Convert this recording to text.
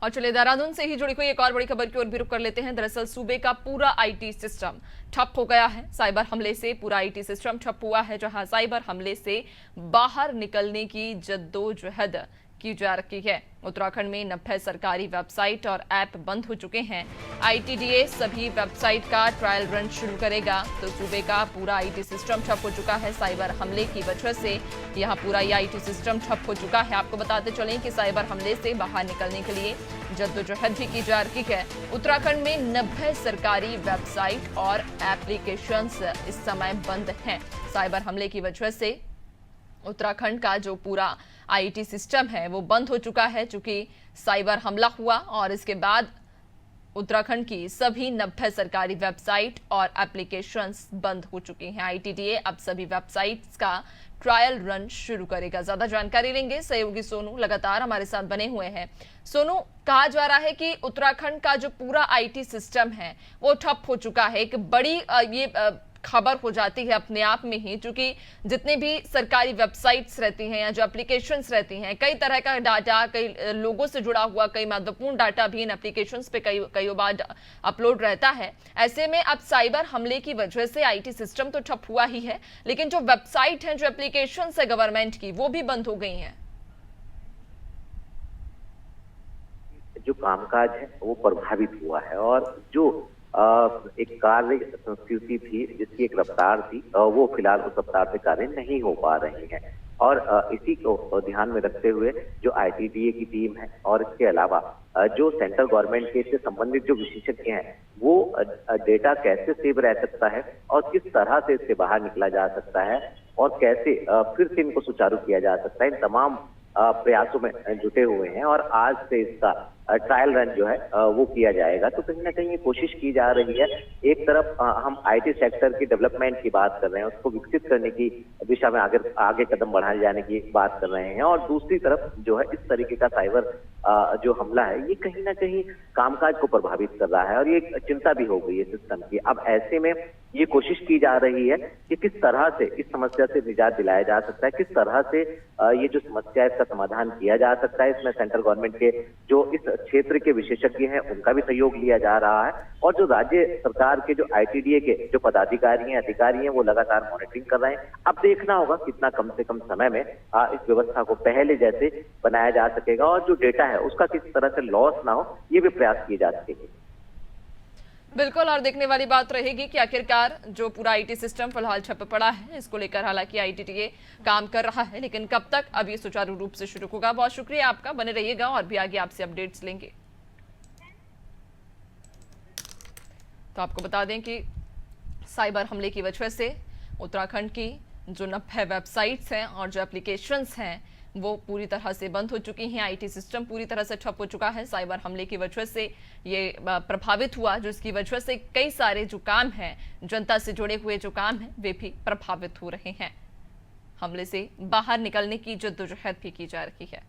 और चलिए देहरादून से ही जुड़ी हुई एक और बड़ी खबर की ओर भी रुख कर लेते हैं। दरअसल सूबे का पूरा आईटी सिस्टम ठप हो गया है। साइबर हमले से पूरा आईटी सिस्टम ठप हुआ है, जहां साइबर हमले से बाहर निकलने की जद्दोजहद की जा रही है। उत्तराखंड में 90 सरकारी वेबसाइट और ऐप बंद हो चुके हैं। आईटीडीए सभी वेबसाइट का ट्रायल रन शुरू करेगा। तो सूबे का पूरा आईटी सिस्टम ठप हो चुका है। साइबर हमले की वजह से यहां पूरा ये आईटी सिस्टम ठप हो चुका है। आपको बताते चलें कि साइबर हमले से बाहर निकलने के लिए जद्दोजहद भी की जा रही है। उत्तराखंड में 90 सरकारी वेबसाइट और एप्लीकेशंस इस समय बंद हैं। साइबर हमले की वजह से उत्तराखंड का जो पूरा आईटी सिस्टम है वो बंद हो चुका है। चूंकि साइबर हमला हुआ और इसके बाद उत्तराखंड की सभी 90 सरकारी वेबसाइट और एप्लीकेशंस बंद हो चुकी हैं। आईटीडीए अब सभी वेबसाइट्स का ट्रायल रन शुरू करेगा। ज्यादा जानकारी लेंगे सहयोगी सोनू लगातार हमारे साथ बने हुए हैं। सोनू, कहा जा रहा है कि उत्तराखंड का जो पूरा आईटी सिस्टम है वो ठप हो चुका है। एक बड़ी खबर हो जाती है अपने आप में ही, क्योंकि जितने भी सरकारी वेबसाइट्स रहती हैं या जो एप्लीकेशंस रहती हैं, कई तरह का डाटा, कई लोगों से जुड़ा हुआ कई महत्वपूर्ण डाटा भी इन एप्लीकेशंस पे कई बार अपलोड रहता है। ऐसे में अब साइबर हमले की वजह से आईटी सिस्टम तो ठप हुआ ही है, लेकिन जो वेबसाइट है, जो एप्लीकेशंस है गवर्नमेंट की, वो भी बंद हो गई हैं। जो कामकाज है वो प्रभावित हुआ है और जो एक कार्य संस्कृति थी, जिसकी एक रफ्तार थी, वो फिलहाल उस रफ्तार से कार्य नहीं हो पा रही है। और इसी को ध्यान में रखते हुए जो आईटीडीए की टीम है और इसके अलावा जो सेंट्रल गवर्नमेंट के से संबंधित जो विशेषज्ञ हैं, वो डेटा कैसे सेव रह सकता है और किस तरह से इससे बाहर निकला जा सकता है और कैसे फिर से इनको सुचारू किया जा सकता है, इन तमाम प्रयासों में जुटे हुए हैं। और आज से इसका ट्रायल रन जो है वो किया जाएगा। तो कहीं ना कहीं ये कोशिश की जा रही है, एक तरफ हम आईटी सेक्टर की डेवलपमेंट की बात कर रहे हैं, उसको विकसित करने की दिशा में आगे कदम बढ़ाए जाने की बात कर रहे हैं, और दूसरी तरफ जो है इस तरीके का साइबर जो हमला है ये कहीं ना कहीं कामकाज को प्रभावित कर रहा है और ये चिंता भी हो गई है सिस्टम की। अब ऐसे में ये कोशिश की जा रही है कि किस तरह से इस समस्या से निजात दिलाया जा सकता है, किस तरह से ये जो समस्या है इसका समाधान किया जा सकता है। इसमें सेंट्रल गवर्नमेंट के जो इस क्षेत्र के विशेषज्ञ हैं उनका भी सहयोग लिया जा रहा है, और जो राज्य सरकार के जो आईटीडीए के जो पदाधिकारी हैं, अधिकारी हैं, वो लगातार मॉनिटरिंग कर रहे हैं। अब देखना होगा कितना कम से कम समय में इस व्यवस्था को पहले जैसे बनाया जा सकेगा और जो डेटा है उसका किसी तरह से लॉस ना हो, ये भी प्रयास किए जा सकेंगे। बिल्कुल, और देखने वाली बात रहेगी कि आखिरकार जो पूरा आईटी सिस्टम फिलहाल ठप पड़ा है, इसको लेकर हालांकि आईटीडीए काम कर रहा है, लेकिन कब तक अब ये सुचारू रूप से शुरू होगा। बहुत शुक्रिया आपका, बने रहिएगा और भी आगे आपसे अपडेट्स लेंगे। तो आपको बता दें कि साइबर हमले की वजह से उत्तराखंड की जो 90 वेबसाइट्स हैं और जो एप्लीकेशंस हैं वो पूरी तरह से बंद हो चुकी हैं। आईटी सिस्टम पूरी तरह से ठप हो चुका है। साइबर हमले की वजह से ये प्रभावित हुआ, जिसकी वजह से कई सारे जो काम हैं, जनता से जुड़े हुए जो काम हैं, वे भी प्रभावित हो रहे हैं। हमले से बाहर निकलने की जद्दोजहद भी की जा रही है।